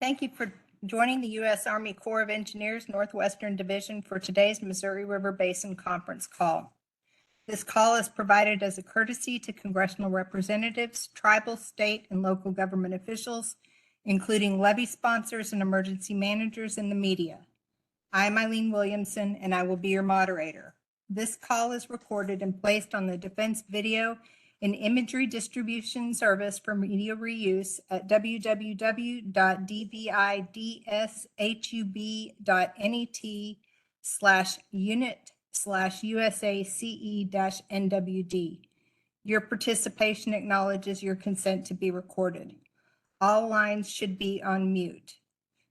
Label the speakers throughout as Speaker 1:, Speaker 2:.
Speaker 1: Thank you for joining the U.S. Army Corps of Engineers Northwestern Division for today's Missouri River Basin Conference call. This call is provided as a courtesy to congressional representatives, tribal, state, and local government officials, including levee sponsors and emergency managers and the media. I'm Eileen Williamson, and I will be your moderator. This call is recorded and placed on the Defense Video and Imagery Distribution Service for media reuse at www.dvidshub.net/unit/USACE-NWD. Your participation acknowledges your consent to be recorded. All lines should be on mute.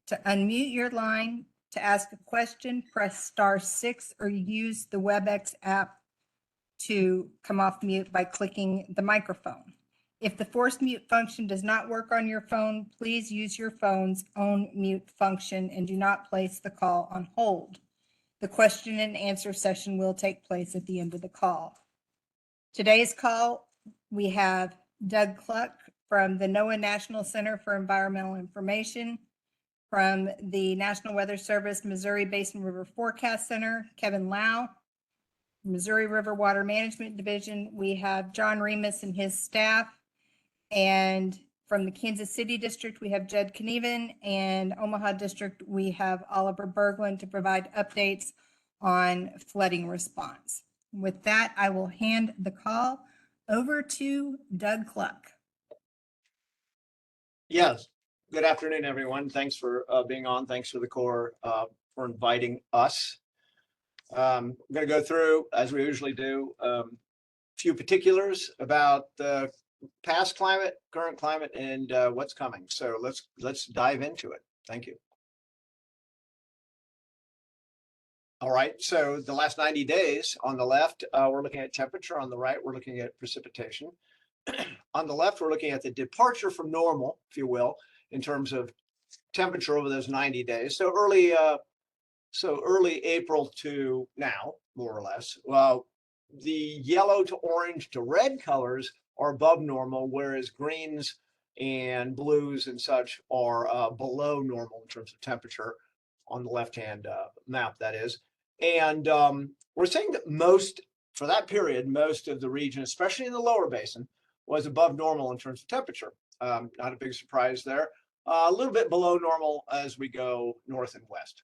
Speaker 1: To unmute your line, to ask a question, press *6 or use the WebEx app to come off mute by clicking the microphone. If the forced mute function does not work on your phone, please use your phone's own mute function and do not place the call on hold. The question and answer session will take place at the end of the call. Today's call, we have Doug Cluck from the NOAA National Center for Environmental Information, from the National Weather Service Missouri Basin River Forecast Center, Kevin Lau. Missouri River Water Management Division, we have John Remus and his staff. And from the Kansas City District, we have Judd Knieven, and Omaha District, we have Oliver Berglund to provide updates on flooding response. With that, I will hand the call over to Doug Cluck.
Speaker 2: Yes, good afternoon, everyone. Thanks for being on. Thanks for the Corps for inviting us. I'm going to go through, as we usually do, a few particulars about the past climate, current climate, and what's coming. So let's dive into it. Thank you. All right, so the last 90 days on the left, we're looking at temperature. On the right, we're looking at precipitation. On the left, we're looking at the departure from normal, if you will, in terms of temperature over those 90 days. So early April to now, more or less. Well, the yellow to orange to red colors are above normal, whereas greens and blues and such are below normal in terms of temperature on the left-hand map, that is. And we're saying that for that period, most of the region, especially in the lower basin, was above normal in terms of temperature. Not a big surprise there. A little bit below normal as we go north and west.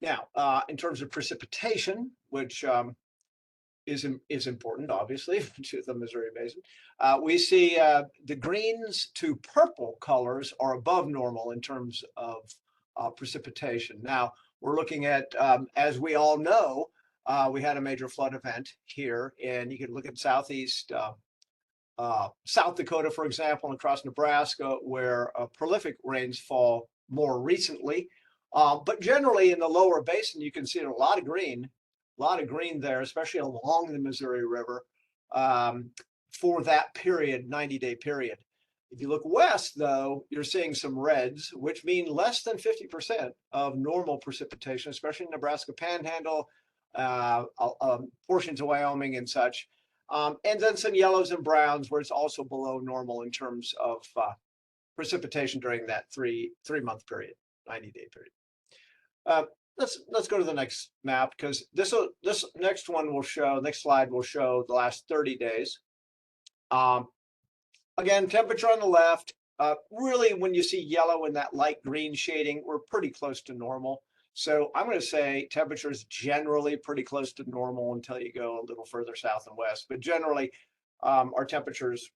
Speaker 2: Now, in terms of precipitation, which is important, obviously, to the Missouri Basin, we see the greens to purple colors are above normal in terms of precipitation. Now, we're looking at, as we all know, we had a major flood event here, and you can look at southeast South Dakota, for example, and across Nebraska, where prolific rains fall more recently. But generally in the lower basin, you can see a lot of green there, especially along the Missouri River for that period, 90-day period. If you look west, though, you're seeing some reds, which mean less than 50% of normal precipitation, especially in Nebraska Panhandle, portions of Wyoming and such. And then some yellows and browns where it's also below normal in terms of precipitation during that three-month period, 90-day period. Let's go to the next map, because this next slide will show the last 30 days. Again, temperature on the left. Really, when you see yellow and that light green shading, we're pretty close to normal. So I'm going to say temperature is generally pretty close to normal until you go a little further south and west. But generally, our temperatures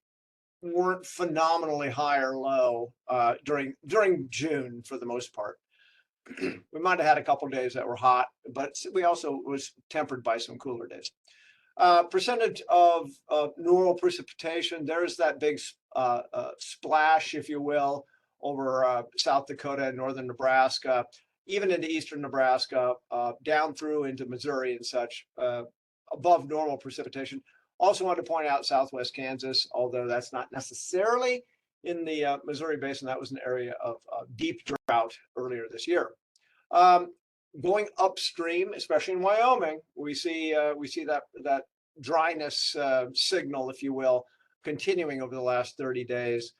Speaker 2: weren't phenomenally high or low during June for the most part. We might have had a couple of days that were hot, but we also was tempered by some cooler days. Percentage of normal precipitation, there's that big splash, if you will, over South Dakota and northern Nebraska, even into eastern Nebraska, down through into Missouri and such, above normal precipitation. Also want to point out southwest Kansas, although that's not necessarily in the Missouri Basin. That was an area of deep drought earlier this year. Going upstream, especially in Wyoming, we see that dryness signal, if you will, continuing over the last 30 days.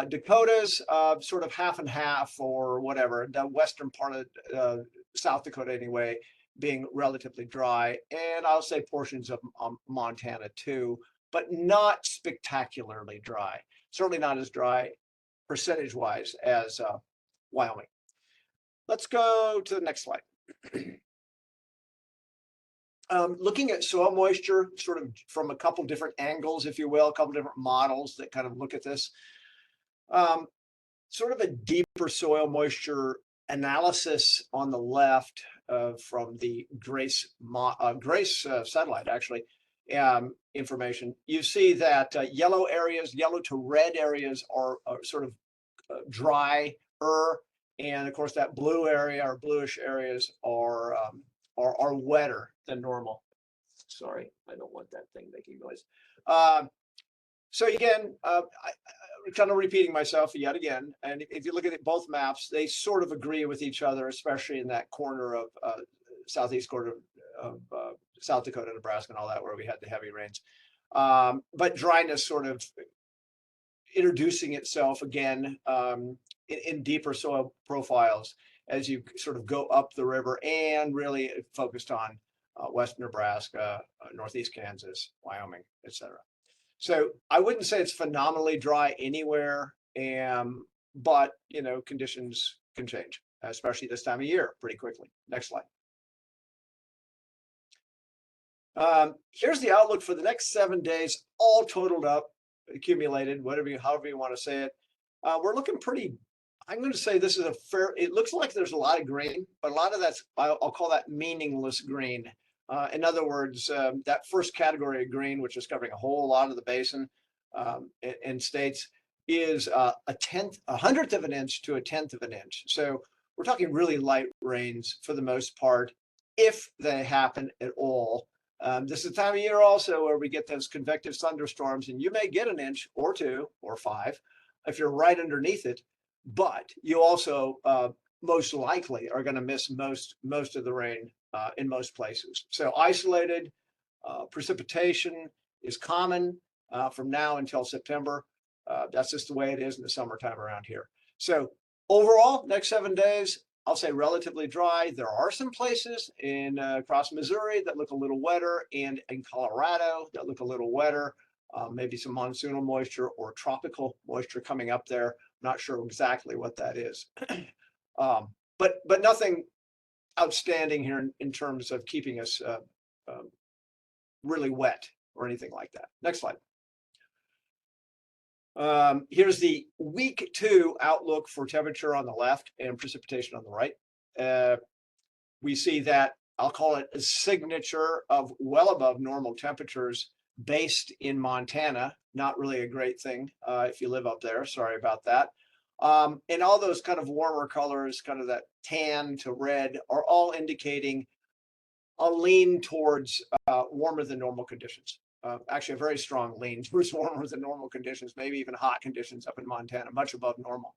Speaker 2: Dakota's sort of half and half or whatever, the western part of South Dakota anyway, being relatively dry. And I'll say portions of Montana too, but not spectacularly dry. Certainly not as dry percentage-wise as Wyoming. Let's go to the next slide. Looking at soil moisture sort of from a couple different angles, if you will, a couple different models that kind of look at this. Sort of a deeper soil moisture analysis on the left from the Grace satellite, actually, information. You see that yellow areas, yellow to red areas are sort of drier, and of course that blue area or bluish areas are wetter than normal. Sorry, I don't want that thing making noise. So again, I'm kind of repeating myself yet again. And if you look at both maps, they sort of agree with each other, especially in that corner of southeast corner of South Dakota, Nebraska, and all that, where we had the heavy rains. But dryness sort of introducing itself again in deeper soil profiles as you sort of go up the river, and really focused on western Nebraska, northeast Kansas, Wyoming, etc. So I wouldn't say it's phenomenally dry anywhere, but you know, conditions can change, especially this time of year, pretty quickly. Next slide. Here's the outlook for the next 7 days, all totaled up, accumulated, however you want to say it. We're looking pretty. I'm going to say this is a fair. It looks like there's a lot of green, but a lot of that's, I'll call that meaningless green. In other words, that first category of green, which is covering a whole lot of the basin and states, is a hundredth of an inch to a tenth of an inch. So we're talking really light rains for the most part, if they happen at all. This is the time of year also where we get those convective thunderstorms, and you may get an inch or 2 or 5 if you're right underneath it, but you also most likely are going to miss most of the rain in most places. So isolated precipitation is common from now until September. That's just the way it is in the summertime around here. So overall, next 7 days, I'll say relatively dry. There are some places in across Missouri that look a little wetter, and in Colorado that look a little wetter. Maybe some monsoonal moisture or tropical moisture coming up there. Not sure exactly what that is, but nothing outstanding here in terms of keeping us really wet or anything like that. Next slide. Here's the week 2 outlook for temperature on the left and precipitation on the right. We see that, I'll call it a signature of well above normal temperatures based in Montana. Not really a great thing if you live up there. Sorry about that. And all those kind of warmer colors, kind of that tan to red, are all indicating a lean towards warmer than normal conditions. Actually, a very strong lean towards warmer than normal conditions, maybe even hot conditions up in Montana, much above normal.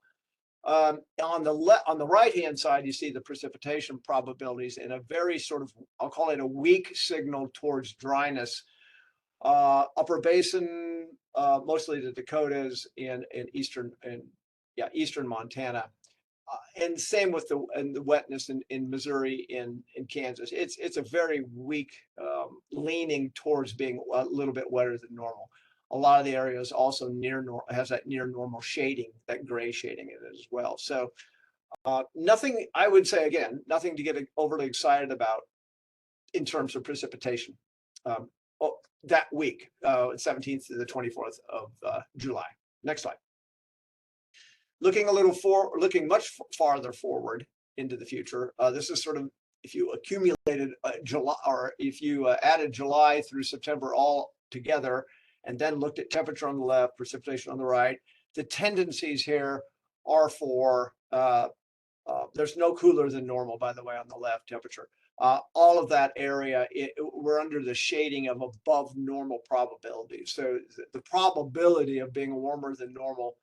Speaker 2: On the right-hand side, you see the precipitation probabilities in a very sort of, I'll call it a weak signal towards dryness. Upper Basin, mostly the Dakotas and eastern Montana, and same with the wetness in Missouri and in Kansas. It's a very weak leaning towards being a little bit wetter than normal. A lot of the areas also has that near normal shading, that gray shading in it as well. So nothing, I would say again, nothing to get overly excited about in terms of precipitation that week, 17th to the 24th of July. Next slide. Looking much farther forward into the future. This is sort of, if you accumulated July, or if you added July through September all together, and then looked at temperature on the left, precipitation on the right, the tendencies here are for, there's no cooler than normal, by the way, on the left temperature. All of that area, we're under the shading of above normal probability. So the probability of being warmer than normal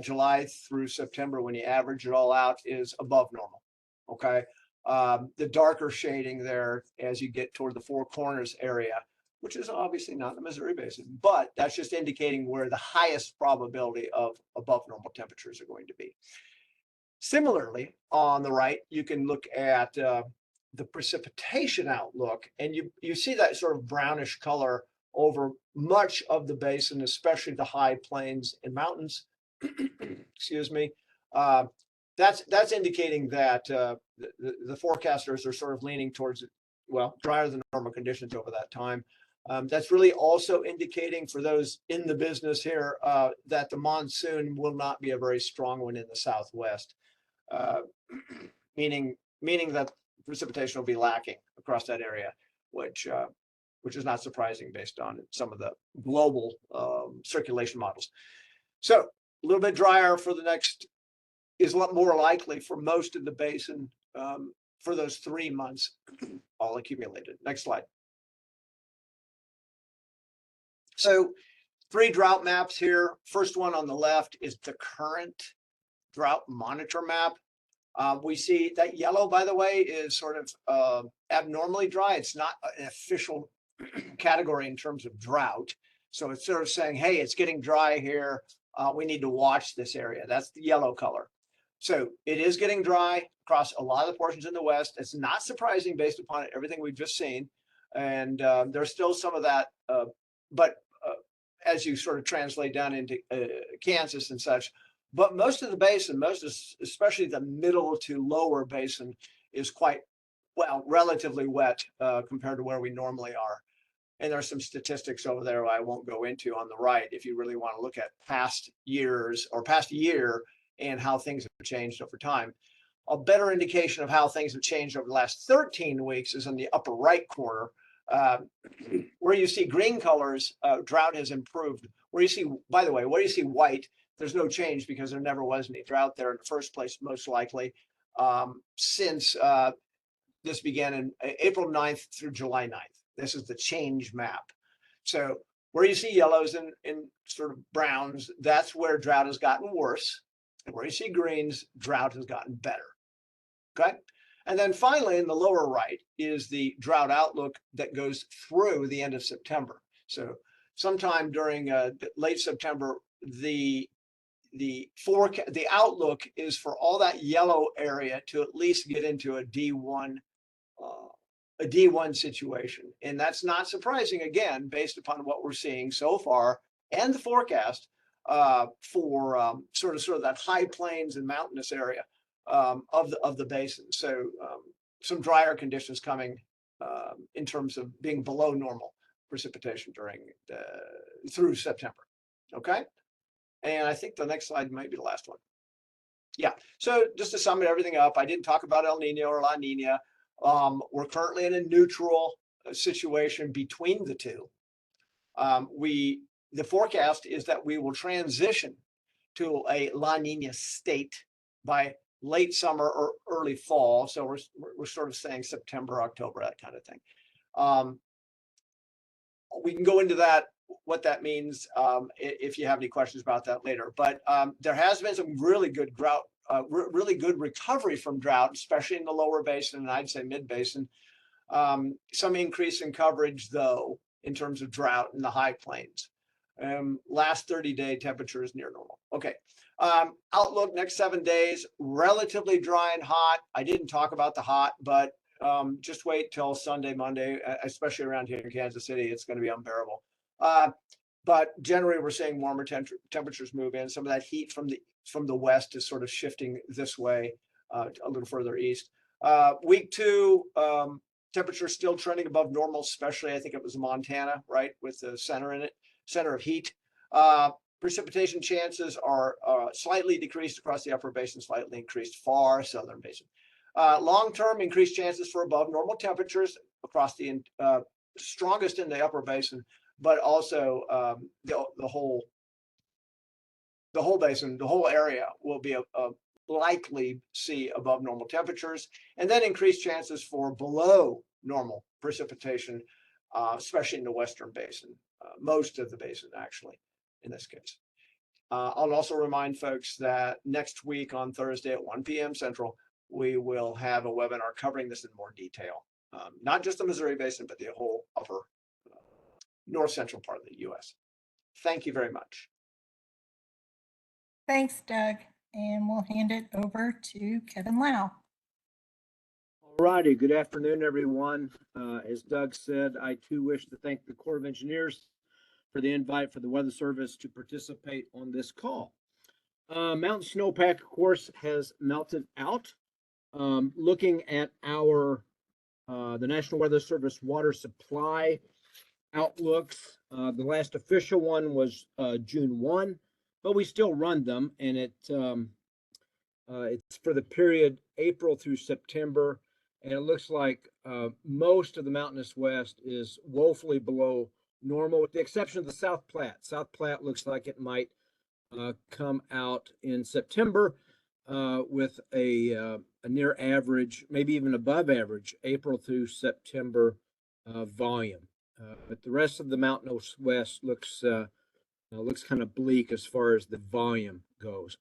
Speaker 2: July through September, when you average it all out, is above normal. Okay. The darker shading there as you get toward the Four Corners area which is obviously not the Missouri Basin, but that's just indicating where the highest probability of above normal temperatures are going to be. Similarly, on the right, you can look at the precipitation outlook, and you see that sort of brownish color over much of the basin, especially the high plains and mountains. Excuse me. That's indicating that the forecasters are sort of leaning towards, well, drier than normal conditions over that time. That's really also indicating for those in the business here that the monsoon will not be a very strong one in the southwest, meaning that precipitation will be lacking across that area, which is not surprising based on some of the global circulation models. So a little bit drier for the next is a lot more likely for most of the basin for those 3 months, all accumulated. Next slide. So 3 drought maps here. First one on the left is the current drought monitor map. We see that yellow, by the way, is sort of abnormally dry. It's not an official category in terms of drought. So it's sort of saying, hey, it's getting dry here. We need to watch this area. That's the yellow color. So it is getting dry across a lot of the portions in the west. It's not surprising based upon everything we've just seen. And there's still some of that. But as you sort of translate down into Kansas and such, but most of the basin, especially the middle to lower basin, is quite, well, relatively wet compared to where we normally are. And there's some statistics over there I won't go into on the right if you really want to look at past years or past year and how things have changed over time. A better indication of how things have changed over the last 13 weeks is in the upper right corner, where you see green colors, drought has improved. Where you see, by the way, where you see white, there's no change because there never was any drought there in the first place, most likely, since this began in April 9th through July 9th. This is the change map. So where you see yellows and sort of browns, that's where drought has gotten worse. And where you see greens, drought has gotten better. Okay. And then finally, in the lower right is the drought outlook that goes through the end of September. So sometime during late September, the outlook is for all that yellow area to at least get into a D1 situation. And that's not surprising, again, based upon what we're seeing so far and the forecast for sort of that high plains and mountainous area of the basin. So some drier conditions coming in terms of being below normal precipitation through September. Okay. And I think the next slide might be the last one. Yeah. So just to sum everything up, I didn't talk about El Nino or La Nina. We're currently in a neutral situation between the two. The forecast is that we will transition to a La Nina state by late summer or early fall. So we're sort of saying September, October, that kind of thing. We can go into that, what that means, if you have any questions about that later. But there has been some really good drought, really good recovery from drought, especially in the lower basin, and I'd say mid basin. Some increase in coverage, though, in terms of drought in the high plains. Last 30-day temperatures near normal. Okay. Outlook next 7 days, relatively dry and hot. I didn't talk about the hot, but just wait till Sunday, Monday, especially around here in Kansas City. It's going to be unbearable. But generally, we're seeing warmer temperatures move in. Some of that heat from the west is sort of shifting this way, a little further east. Week 2, temperature still trending above normal, especially I think it was Montana, right, with the center of heat. Precipitation chances are slightly decreased across the upper basin, slightly increased far southern basin. Long-term increased chances for above normal temperatures across the strongest in the upper basin, but also the whole basin, the whole area will be likely see above normal temperatures, and then increased chances for below normal precipitation, especially in the western basin, most of the basin actually in this case. I'll also remind folks that next week on Thursday at 1 p.m. Central, we will have a webinar covering this in more detail. Not just the Missouri Basin, but the whole upper north central part of the US. Thank you very much.
Speaker 1: Thanks, Doug. And we'll hand it over to Kevin Lau.
Speaker 3: All righty, good afternoon, everyone. As Doug said, I too wish to thank the Corps of Engineers for the invite for the Weather Service to participate on this call. Mountain snowpack, of course, has melted out. Looking at the National Weather Service water supply outlooks, the last official one was June 1, but we still run them, and it's for the period April through September, and it looks like most of the mountainous west is woefully below normal, with the exception of the South Platte. South Platte looks like it might come out in September with a near average, maybe even above average, April through September volume. But the rest of the mountainous west looks kind of bleak as far as the volume goes.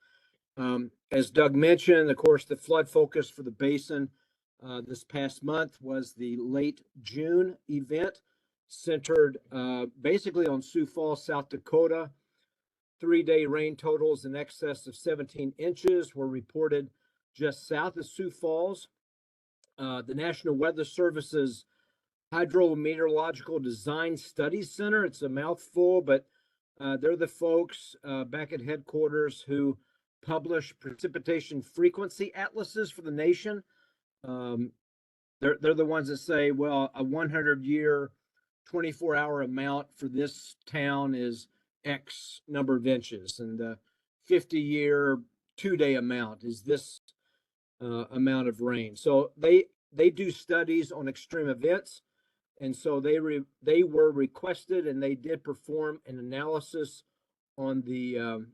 Speaker 3: As Doug mentioned, of course, the flood focus for the basin this past month was the late June event, centered basically on Sioux Falls, South Dakota. 3-day rain totals in excess of 17 inches were reported just south of Sioux Falls. The National Weather Service's Hydrometeorological Design Studies Center, it's a mouthful, but they're the folks back at headquarters who publish precipitation frequency atlases for the nation. They're the ones that say, well, a 100-year, 24-hour amount for this town is X number of inches, and the 50-year, 2-day amount is this amount of rain. So they do studies on extreme events, and so they were requested, and they did perform an analysis on the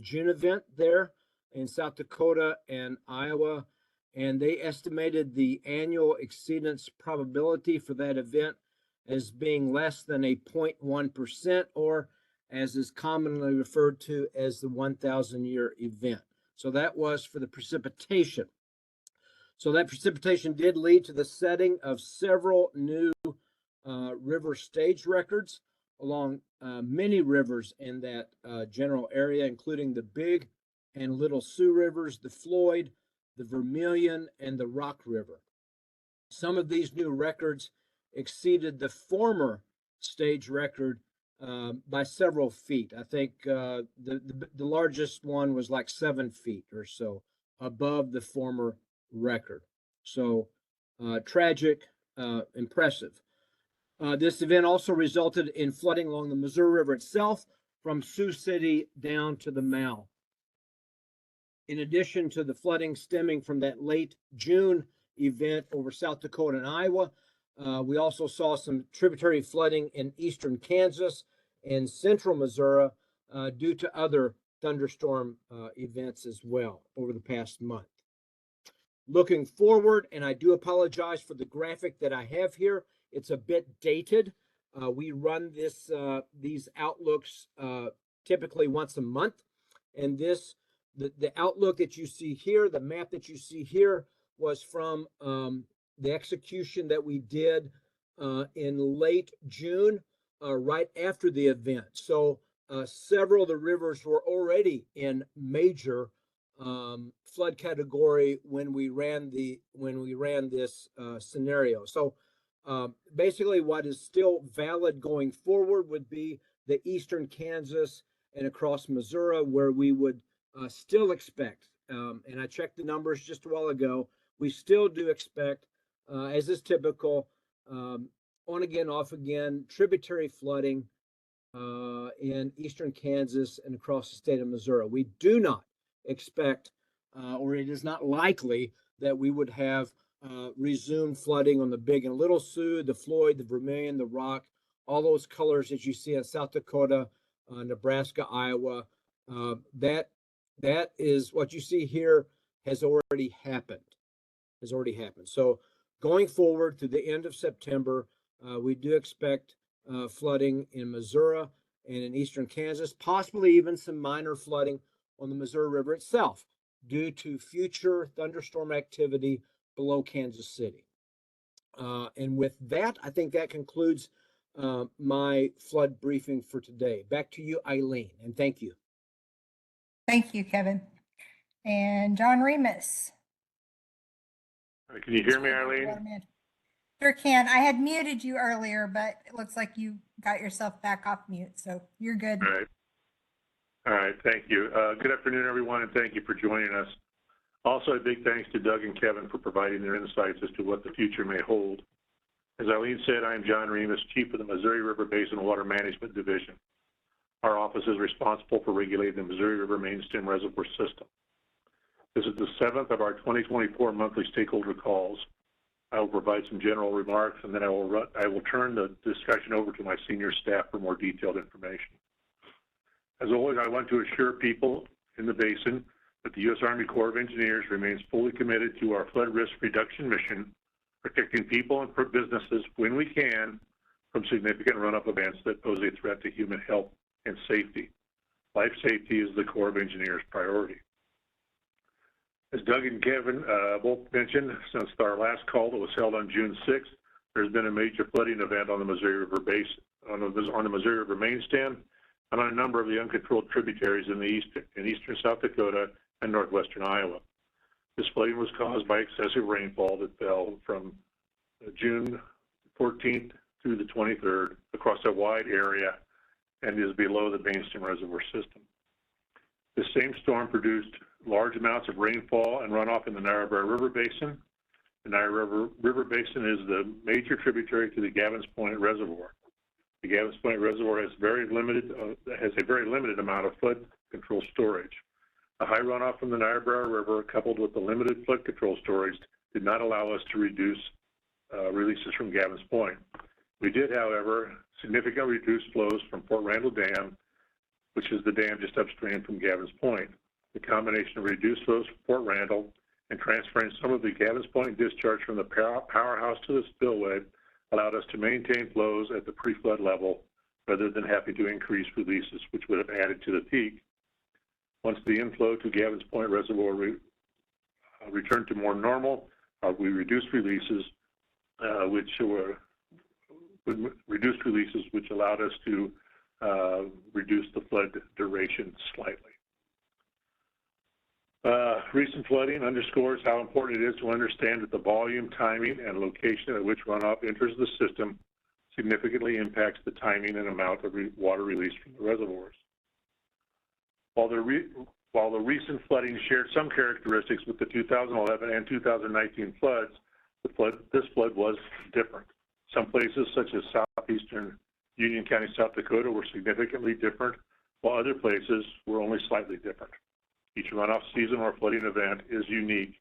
Speaker 3: June event there in South Dakota and Iowa, and they estimated the annual exceedance probability for that event as being less than a 0.1%, or as is commonly referred to as the 1,000-year event. So that was for the precipitation. So that precipitation did lead to the setting of several new river stage records along many rivers in that general area, including the Big and Little Sioux Rivers, the Floyd, the Vermilion, and the Rock River. Some of these new records exceeded the former stage record by several feet. I think the largest one was like 7 feet or so above the former record. So tragic, impressive. This event also resulted in flooding along the Missouri River itself from Sioux City down to the mouth. In addition to the flooding stemming from that late June event over South Dakota and Iowa, we also saw some tributary flooding in eastern Kansas and central Missouri due to other thunderstorm events as well over the past month. Looking forward, and I do apologize for the graphic that I have here, it's a bit dated. We run these outlooks typically once a month, and the outlook that you see here, the map that you see here, was from the execution that we did in late June, right after the event. So several of the rivers were already in major flood category when we ran this scenario. So basically, what is still valid going forward would be the eastern Kansas and across Missouri, where we would still expect, and I checked the numbers just a while ago, we still do expect, as is typical, on again, off again, tributary flooding in eastern Kansas and across the state of Missouri. We do not expect, or it is not likely, that we would have resumed flooding on the Big and Little Sioux, the Floyd, the Vermilion, the Rock, all those colors that you see in South Dakota, Nebraska, Iowa. That is what you see here has already happened. So going forward to the end of September, we do expect flooding in Missouri and in eastern Kansas, possibly even some minor flooding on the Missouri River itself due to future thunderstorm activity below Kansas City. And with that, I think that concludes my flood briefing for today. Back to you, Eileen, and thank you.
Speaker 1: Thank you, Kevin. And John Remus.
Speaker 4: Can you hear me, Eileen?
Speaker 1: Sure can. I had muted you earlier, but it looks like you got yourself back off mute, so you're good.
Speaker 4: All right. All right, thank you. Good afternoon, everyone, and thank you for joining us. Also, a big thanks to Doug and Kevin for providing their insights as to what the future may hold. As Eileen said, I am John Remus, Chief of the Missouri River Basin Water Management Division. Our office is responsible for regulating the Missouri River main stem reservoir system. This is the 7th of our 2024 monthly stakeholder calls. I will provide some general remarks, and then I will turn the discussion over to my senior staff for more detailed information. As always, I want to assure people in the basin that the U.S. Army Corps of Engineers remains fully committed to our flood risk reduction mission, protecting people and businesses when we can from significant runoff events that pose a threat to human health and safety. Life safety is the Corps of Engineers' priority. As Doug and Kevin both mentioned, since our last call that was held on June 6th, there's been a major flooding event on the Missouri River Basin, on the Missouri River main stem, and on a number of the uncontrolled tributaries in eastern South Dakota and northwestern Iowa. This flooding was caused by excessive rainfall that fell from June 14th through the 23rd across a wide area and is below the main stem reservoir system. This same storm produced large amounts of rainfall and runoff in the Niobrara River Basin. The Niobrara River Basin is the major tributary to the Gavins Point Reservoir. The Gavins Point Reservoir has a very limited amount of flood control storage. The high runoff from the Niobrara River, coupled with the limited flood control storage, did not allow us to reduce releases from Gavins Point. We did, however, significantly reduce flows from Fort Randall Dam, which is the dam just upstream from Gavins Point. The combination of reduced flows from Fort Randall and transferring some of the Gavins Point discharge from the powerhouse to the spillway allowed us to maintain flows at the pre-flood level rather than having to increase releases, which would have added to the peak. Once the inflow to Gavins Point Reservoir returned to more normal, we reduced releases, which allowed us to reduce the flood duration slightly. Recent flooding underscores how important it is to understand that the volume, timing, and location at which runoff enters the system significantly impacts the timing and amount of water released from the reservoirs. While the recent flooding shared some characteristics with the 2011 and 2019 floods, this flood was different. Some places, such as southeastern Union County, South Dakota, were significantly different, while other places were only slightly different. Each runoff season or flooding event is unique.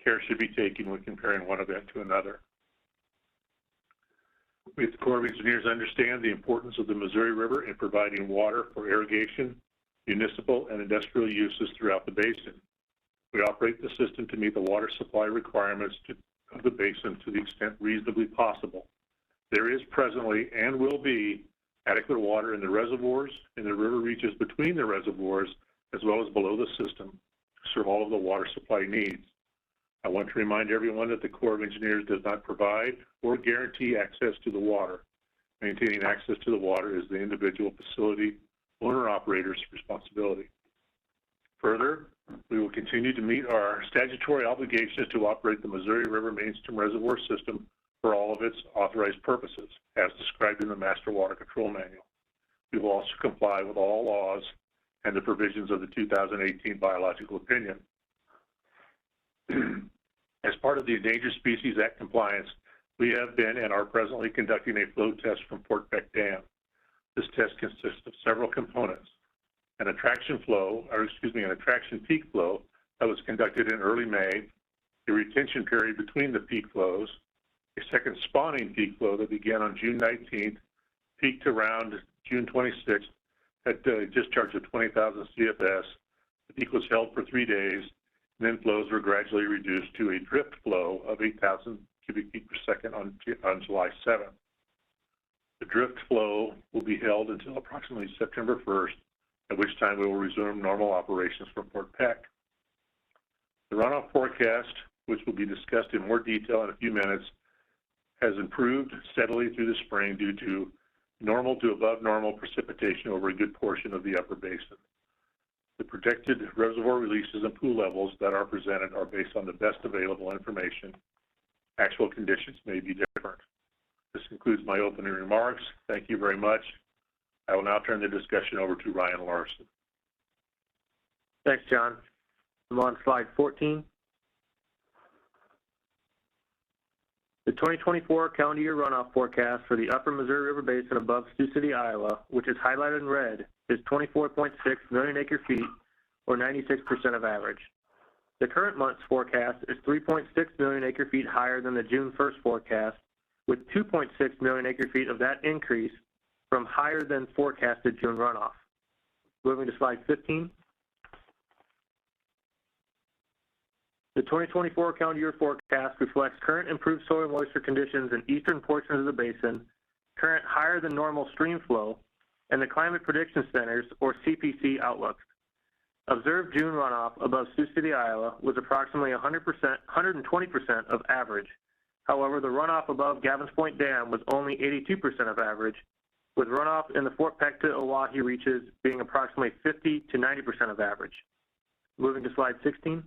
Speaker 4: Care should be taken when comparing one event to another. We at the Corps of Engineers understand the importance of the Missouri River in providing water for irrigation, municipal, and industrial uses throughout the basin. We operate the system to meet the water supply requirements of the basin to the extent reasonably possible. There is presently and will be adequate water in the reservoirs, in the river reaches between the reservoirs, as well as below the system to serve all of the water supply needs. I want to remind everyone that the Corps of Engineers does not provide or guarantee access to the water. Maintaining access to the water is the individual facility owner-operator's responsibility. Further, we will continue to meet our statutory obligations to operate the Missouri River main stem reservoir system for all of its authorized purposes, as described in the Master Water Control Manual. We will also comply with all laws and the provisions of the 2018 biological opinion. As part of the Endangered Species Act compliance, we have been and are presently conducting a flow test from Fort Peck Dam. This test consists of several components. An attraction peak flow that was conducted in early May, a retention period between the peak flows, a second spawning peak flow that began on June 19th, peaked around June 26th, at a discharge of 20,000 CFS. The peak was held for 3 days, and then flows were gradually reduced to a drift flow of 8,000 cubic feet per second on July 7th. The drift flow will be held until approximately September 1st, at which time we will resume normal operations from Fort Peck. The runoff forecast, which will be discussed in more detail in a few minutes, has improved steadily through the spring due to normal to above normal precipitation over a good portion of the upper basin. The projected reservoir releases and pool levels that are presented are based on the best available information. Actual conditions may be different. This concludes my opening remarks. Thank you very much. I will now turn the discussion over to Ryan Larson.
Speaker 5: Thanks, John. I'm on slide 14. The 2024 calendar year runoff forecast for the upper Missouri River Basin above Sioux City, Iowa, which is highlighted in red, is 24.6 million acre-feet, or 96% of average. The current month's forecast is 3.6 million acre-feet higher than the June 1st forecast, with 2.6 million acre-feet of that increase from higher than forecasted June runoff. Moving to slide 15. The 2024 calendar year forecast reflects current improved soil moisture conditions in eastern portions of the basin, current higher than normal stream flow, and the Climate Prediction Center's, or CPC, outlooks. Observed June runoff above Sioux City, Iowa was approximately 120% of average. However, the runoff above Gavins Point Dam was only 82% of average, with runoff in the Fort Peck to Oahe reaches being approximately 50 to 90% of average. Moving to slide 16.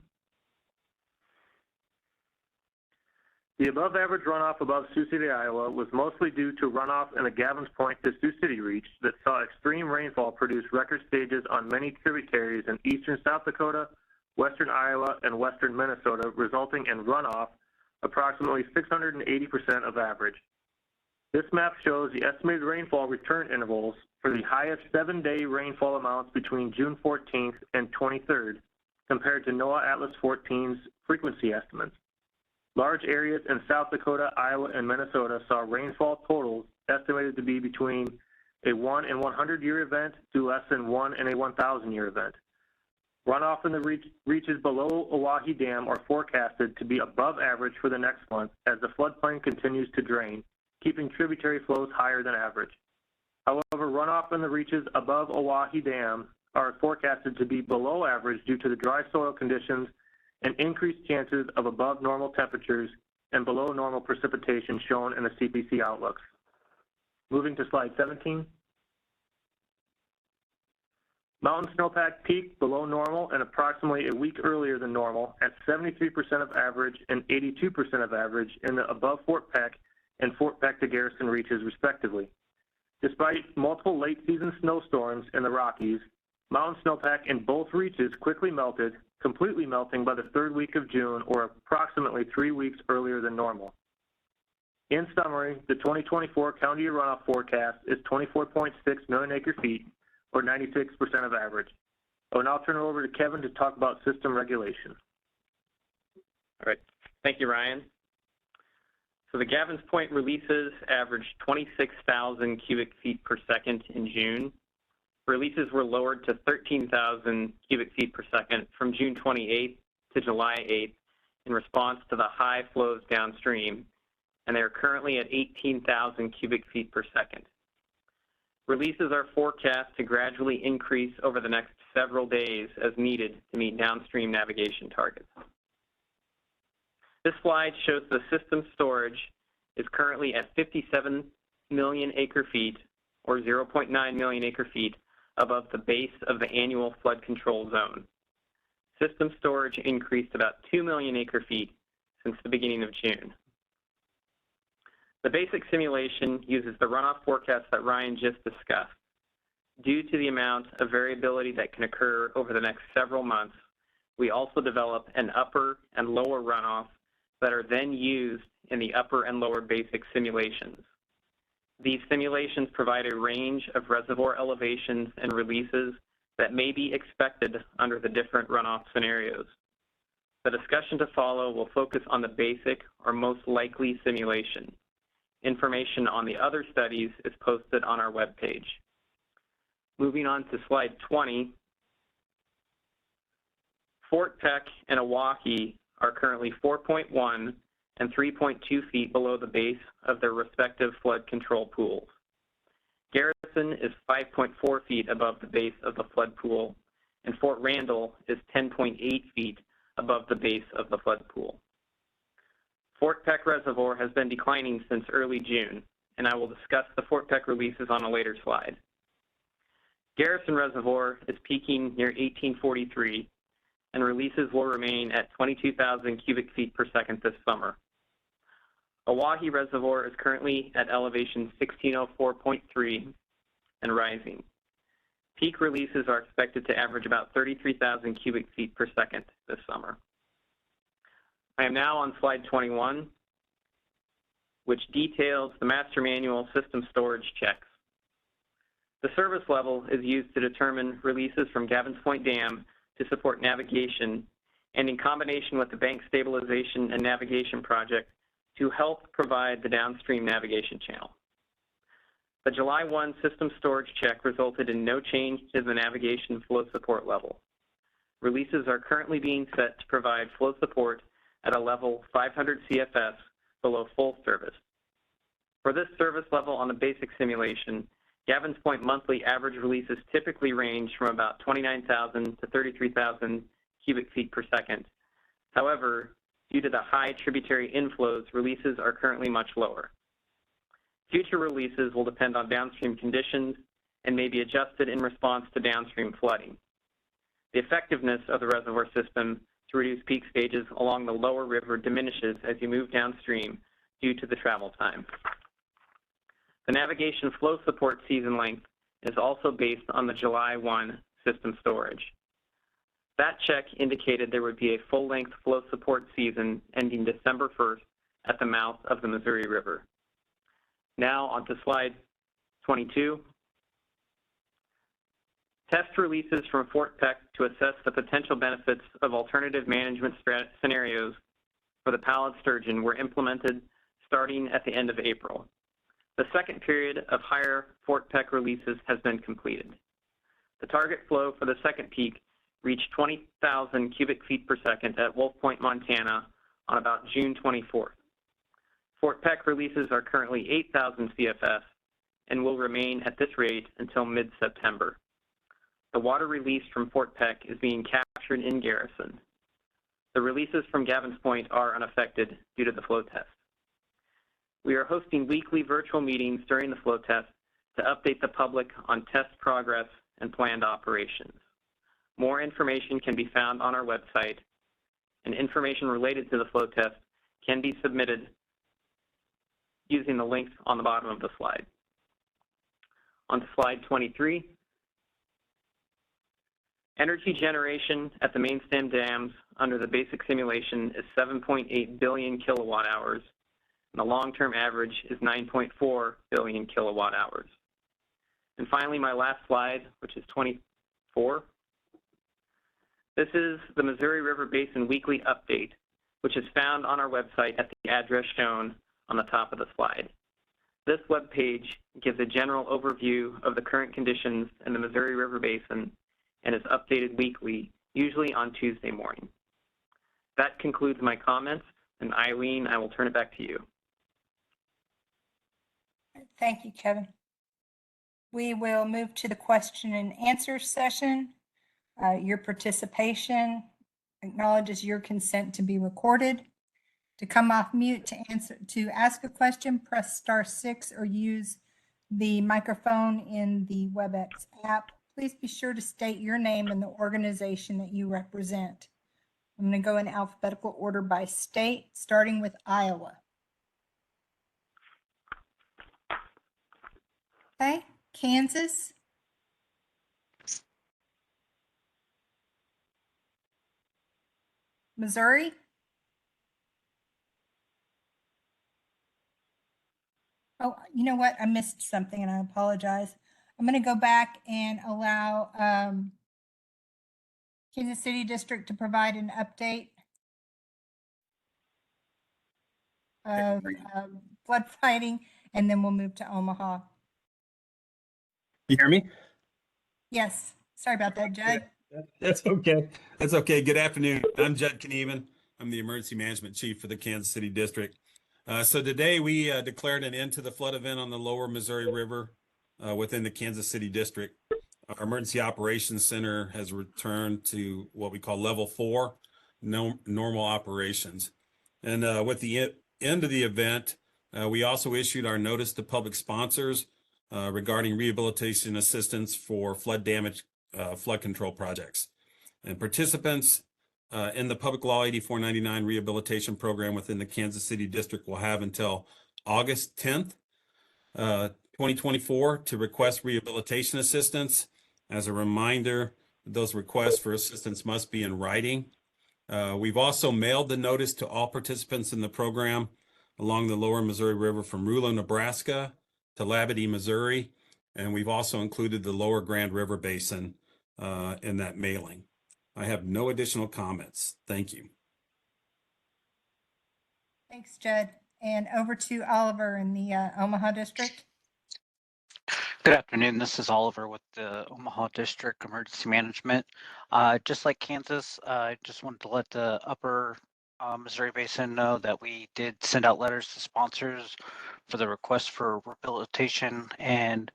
Speaker 5: The above average runoff above Sioux City, Iowa was mostly due to runoff in the Gavins Point to Sioux City reach that saw extreme rainfall produce record stages on many tributaries in eastern South Dakota, western Iowa, and western Minnesota, resulting in runoff approximately 680% of average. This map shows the estimated rainfall return intervals for the highest 7-day rainfall amounts between June 14th and 23rd compared to NOAA Atlas 14's frequency estimates. Large areas in South Dakota, Iowa, and Minnesota saw rainfall totals estimated to be between a 1 in 100-year event to less than 1 in a 1,000-year event. Runoff in the reaches below Oahe Dam are forecasted to be above average for the next month as the floodplain continues to drain, keeping tributary flows higher than average. However, runoff in the reaches above Oahe Dam are forecasted to be below average due to the dry soil conditions and increased chances of above normal temperatures and below normal precipitation shown in the CPC outlooks. Moving to slide 17. Mountain snowpack peaked below normal and approximately a week earlier than normal at 73% of average and 82% of average in the above Fort Peck and Fort Peck to Garrison reaches respectively. Despite multiple late season snowstorms in the Rockies, mountain snowpack in both reaches quickly melted, completely melting by the third week of June, or approximately 3 weeks earlier than normal. In summary, the 2024 calendar year runoff forecast is 24.6 million acre-feet, or 96% of average. I will now turn it over to Kevin to talk about system regulation.
Speaker 6: All right, thank you, Ryan. So the Gavins Point releases averaged 26,000 cubic feet per second in June. Releases were lowered to 13,000 cubic feet per second from June 28th to July 8th in response to the high flows downstream, and they are currently at 18,000 cubic feet per second. Releases are forecast to gradually increase over the next several days as needed to meet downstream navigation targets. This slide shows the system storage is currently at 57 million acre-feet, or 0.9 million acre-feet, above the base of the annual flood control zone. System storage increased about 2 million acre-feet since the beginning of June. The basic simulation uses the runoff forecast that Ryan just discussed. Due to the amount of variability that can occur over the next several months, we also develop an upper and lower runoff that are then used in the upper and lower basic simulations. These simulations provide a range of reservoir elevations and releases that may be expected under the different runoff scenarios. The discussion to follow will focus on the basic or most likely simulation. Information on the other studies is posted on our webpage. Moving on to slide 20, Fort Peck and Oahe are currently 4.1 and 3.2 feet below the base of their respective flood control pools. Garrison is 5.4 feet above the base of the flood pool, and Fort Randall is 10.8 feet above the base of the flood pool. Fort Peck Reservoir has been declining since early June, and I will discuss the Fort Peck releases on a later slide. Garrison Reservoir is peaking near 1843, and releases will remain at 22,000 cubic feet per second this summer. Oahe Reservoir is currently at elevation 1604.3 and rising. Peak releases are expected to average about 33,000 cubic feet per second this summer. I am now on slide 21, which details the Master Manual system storage checks. The service level is used to determine releases from Gavins Point Dam to support navigation, and in combination with the bank stabilization and navigation project to help provide the downstream navigation channel. The July 1 system storage check resulted in no change to the navigation flow support level. Releases are currently being set to provide flow support at a level 500 CFS below full service. For this service level on the basic simulation, Gavins Point monthly average releases typically range from about 29,000 to 33,000 cubic feet per second. However, due to the high tributary inflows, releases are currently much lower. Future releases will depend on downstream conditions and may be adjusted in response to downstream flooding. The effectiveness of the reservoir system to reduce peak stages along the lower river diminishes as you move downstream due to the travel time. The navigation flow support season length is also based on the July 1 system storage. That check indicated there would be a full-length flow support season ending December 1st at the mouth of the Missouri River. Now on to slide 22. Test releases from Fort Peck to assess the potential benefits of alternative management scenarios for the pallid sturgeon were implemented starting at the end of April. The second period of higher Fort Peck releases has been completed. The target flow for the second peak reached 20,000 cubic feet per second at Wolf Point, Montana on about June 24th. Fort Peck releases are currently 8,000 CFS and will remain at this rate until mid-September. The water released from Fort Peck is being captured in Garrison. The releases from Gavins Point are unaffected due to the flow test. We are hosting weekly virtual meetings during the flow test to update the public on test progress and planned operations. More information can be found on our website, and information related to the flow test can be submitted using the links on the bottom of the slide. On to slide 23. Energy generation at the main stem dams under the basic simulation is 7.8 billion kilowatt hours, and the long-term average is 9.4 billion kilowatt hours. And finally, my last slide, which is 24. This is the Missouri River Basin weekly update, which is found on our website at the address shown on the top of the slide. This web page gives a general overview of the current conditions in the Missouri River Basin and is updated weekly, usually on Tuesday morning. That concludes my comments, and Eileen, I will turn it back to you.
Speaker 1: Thank you, Kevin. We will move to the question and answer session. Your participation acknowledges your consent to be recorded. To come off mute to ask a question, press *6 or use the microphone in the WebEx app. Please be sure to state your name and the organization that you represent. I'm going to go in alphabetical order by state, starting with Iowa. Okay, Kansas. Missouri. Oh, you know what? I missed something and I apologize. I'm going to go back and allow Kansas City District to provide an update of flood fighting, and then we'll move to Omaha.
Speaker 7: You hear me?
Speaker 1: Yes, sorry about that, Judd.
Speaker 7: That's okay. That's okay. Good afternoon. I'm Judd Knieven. I'm the Emergency Management Chief for the Kansas City District. So today we declared an end to the flood event on the lower Missouri River within the Kansas City District. Our Emergency Operations Center has returned to what we call level 4, normal operations. And with the end of the event, We also issued our notice to public sponsors regarding rehabilitation assistance for flood damage, flood control projects. And participants in the Public Law 8499 rehabilitation program within the Kansas City District will have until August 10th, 2024 to request rehabilitation assistance. As a reminder, those requests for assistance must be in writing. We've also mailed the notice to all participants in the program along the lower Missouri River from Rulo, Nebraska to Labadie, Missouri. And we've also included the lower Grand River Basin in that mailing. I have no additional comments. Thank you.
Speaker 1: Thanks, Judd. And over to Oliver in the Omaha district.
Speaker 8: Good afternoon. This is Oliver with the Omaha District Emergency Management. Just like Kansas, I just wanted to let the upper Missouri Basin know that we did send out letters to sponsors for the request for rehabilitation, and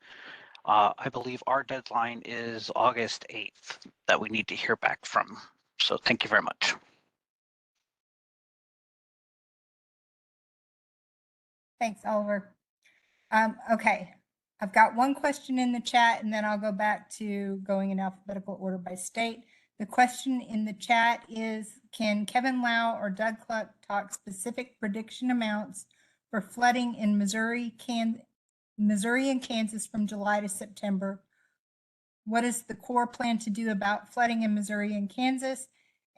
Speaker 8: I believe our deadline is August 8th that we need to hear back from. So thank you very much.
Speaker 1: Thanks, Oliver. Okay, I've got one question in the chat, and then I'll go back to going in alphabetical order by state. The question in the chat is, can Kevin Lau or Doug Cluck talk specific prediction amounts for flooding in Missouri and Kansas from July to September? What does the Corps plan to do about flooding in Missouri and Kansas?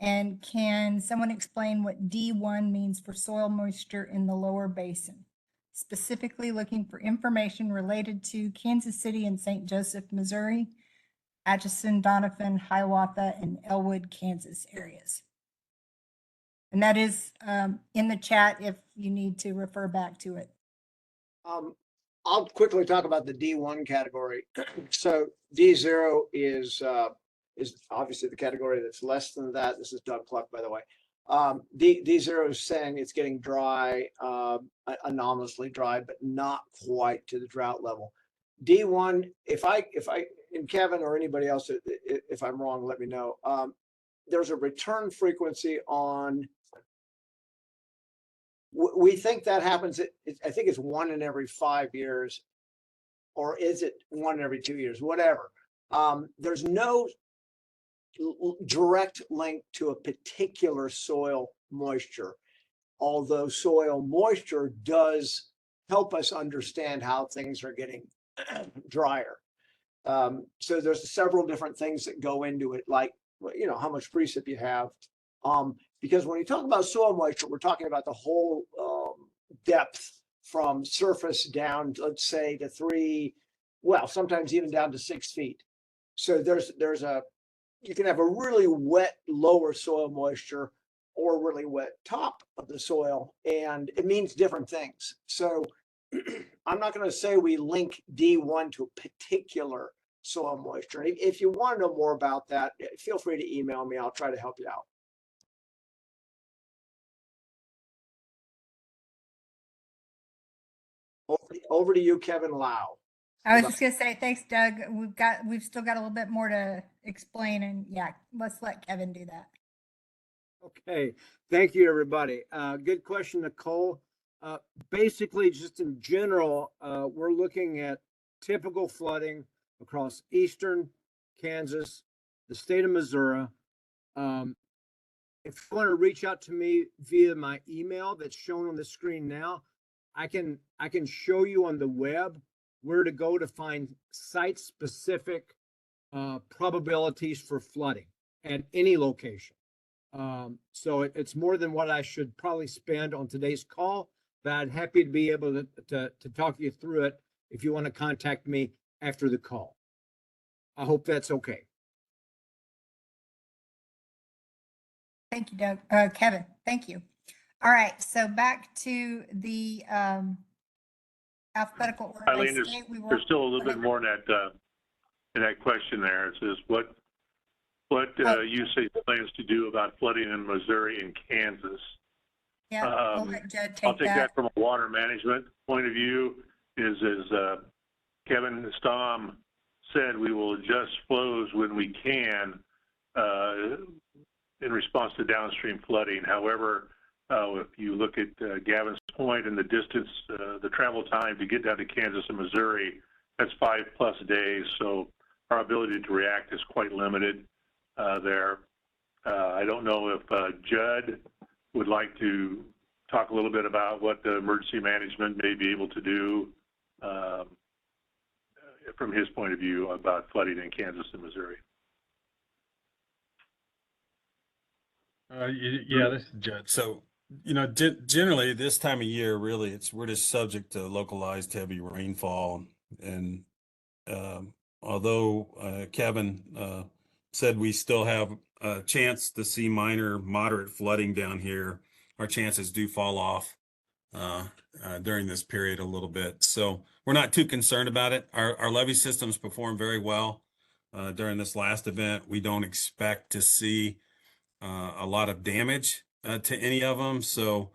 Speaker 1: And can someone explain what D1 means for soil moisture in the lower basin? Specifically looking for information related to Kansas City and St. Joseph, Missouri, Atchison, Donovan, Hiawatha, and Elwood, Kansas areas. And that is in the chat if you need to refer back to it.
Speaker 2: I'll quickly talk about the D1 category. So D0 is obviously the category that's less than that. This is Doug Cluck, by the way. D0 is saying it's getting dry, anomalously dry, but not quite to the drought level. D1, if I, and Kevin or anybody else, if I'm wrong, let me know. There's a return frequency on, we think that happens, I think it's 1 in every 5 years, or is it 1 in every 2 years, whatever. There's no direct link to a particular soil moisture, although soil moisture does help us understand how things are getting drier. So there's several different things that go into it, like, you know, how much precip you have. Because when you talk about soil moisture, we're talking about the whole depth from surface down, let's say, to 3, well, sometimes even down to 6 feet. So you can have a really wet lower soil moisture or really wet top of the soil, and it means different things. So I'm not going to say we link D1 to a particular soil moisture. If you want to know more about that, feel free to email me. I'll try to help you out. Over to you, Kevin Lau.
Speaker 1: I was just gonna say, thanks, Doug. We've still got a little bit more to explain, and yeah, let's let Kevin do that.
Speaker 3: Okay, thank you, everybody. Good question, Nicole. Basically, just in general, we're looking at typical flooding across eastern Kansas, the state of Missouri. If you want to reach out to me via my email that's shown on the screen now, I can show you on the web where to go to find site-specific probabilities for flooding at any location. So it's more than what I should probably spend on today's call, but I'm happy to be able to talk you through it if you want to contact me after the call. I hope that's okay.
Speaker 1: Thank you, Doug. Kevin, thank you. All right, so back to the alphabetical order by
Speaker 4: Eileen,
Speaker 1: state.
Speaker 4: there's still a little bit more in that question there. It says, what USAID plans to do about flooding in Missouri and Kansas?
Speaker 1: Yeah, we'll let Judd
Speaker 4: I'll take that from a water management point of view. As Kevin Stamm said, we will adjust flows when we can in response to downstream flooding. However, If you look at Gavins Point and the distance, the travel time to get down to Kansas and Missouri, that's 5+ days. So our ability to react is quite limited there. I don't know if Judd would like to talk a little bit about what the emergency management may be able to do from his point of view about flooding in Kansas and Missouri.
Speaker 7: Yeah, this is Judd. So, generally this time of year, really, we're just subject to localized heavy rainfall. And although Kevin said we still have a chance to see minor, moderate flooding down here, our chances do fall off during this period a little bit. So we're not too concerned about it. Our levee systems performed very well during this last event. We don't expect to see a lot of damage to any of them. So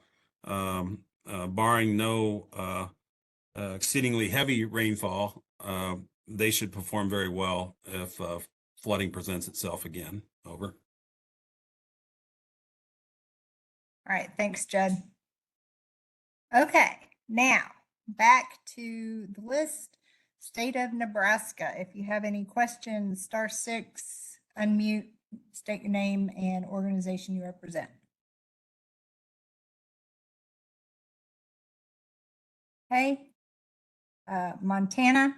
Speaker 7: barring no exceedingly heavy rainfall, they should perform very well if flooding presents itself again. Over.
Speaker 1: All right, thanks, Judd. Okay, now back to the list. State of Nebraska. If you have any questions, *6, unmute, state your name and organization you represent. Okay, Montana.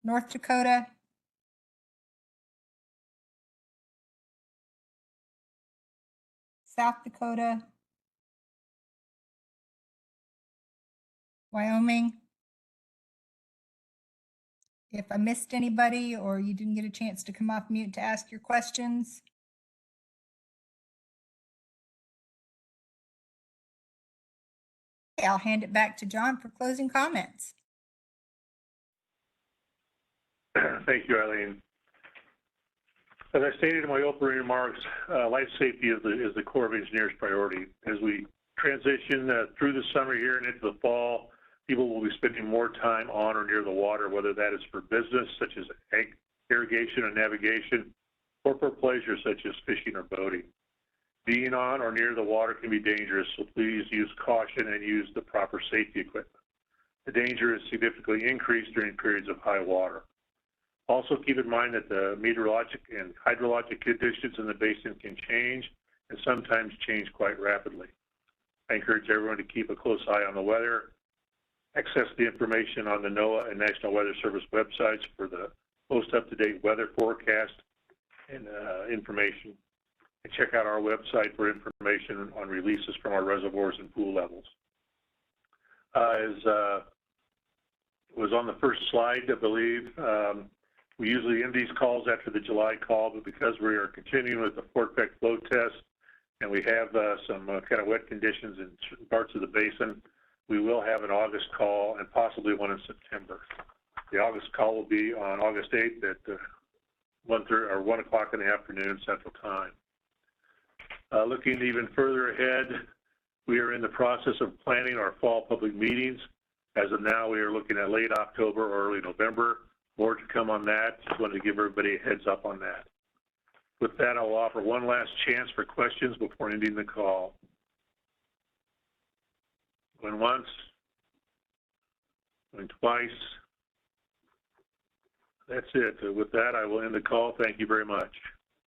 Speaker 1: North Dakota. South Dakota. Wyoming. If I missed anybody or you didn't get a chance to come off mute to ask your questions. Okay, I'll hand it back to John for closing comments.
Speaker 4: Thank you, Eileen. As I stated in my opening remarks, life safety is the Corps of Engineers' priority. As we transition through the summer here and into the fall, people will be spending more time on or near the water, whether that is for business, such as irrigation and navigation, or for pleasure, such as fishing or boating. Being on or near the water can be dangerous, so please use caution and use the proper safety equipment. The danger is significantly increased during periods of high water. Also keep in mind that the meteorologic and hydrologic conditions in the basin can change and sometimes change quite rapidly. I encourage everyone to keep a close eye on the weather, access the information on the NOAA and National Weather Service websites for the most up-to-date weather forecast and information, and check out our website for information on releases from our reservoirs and pool levels. As was on the first slide, I believe, we usually end these calls after the July call, but because we are continuing with the Fort Peck flow test and we have some kind of wet conditions in certain parts of the basin, we will have an August call and possibly one in September. The August call will be on August 8th at 1 o'clock in the afternoon Central Time. Looking even further ahead, we are in the process of planning our fall public meetings. As of now, we are looking at late October or early November. More to come on that. Just wanted to give everybody a heads up on that. With that, I'll offer one last chance for questions before ending the call. Going once, going twice. That's it. With that, I will end the call. Thank you very much.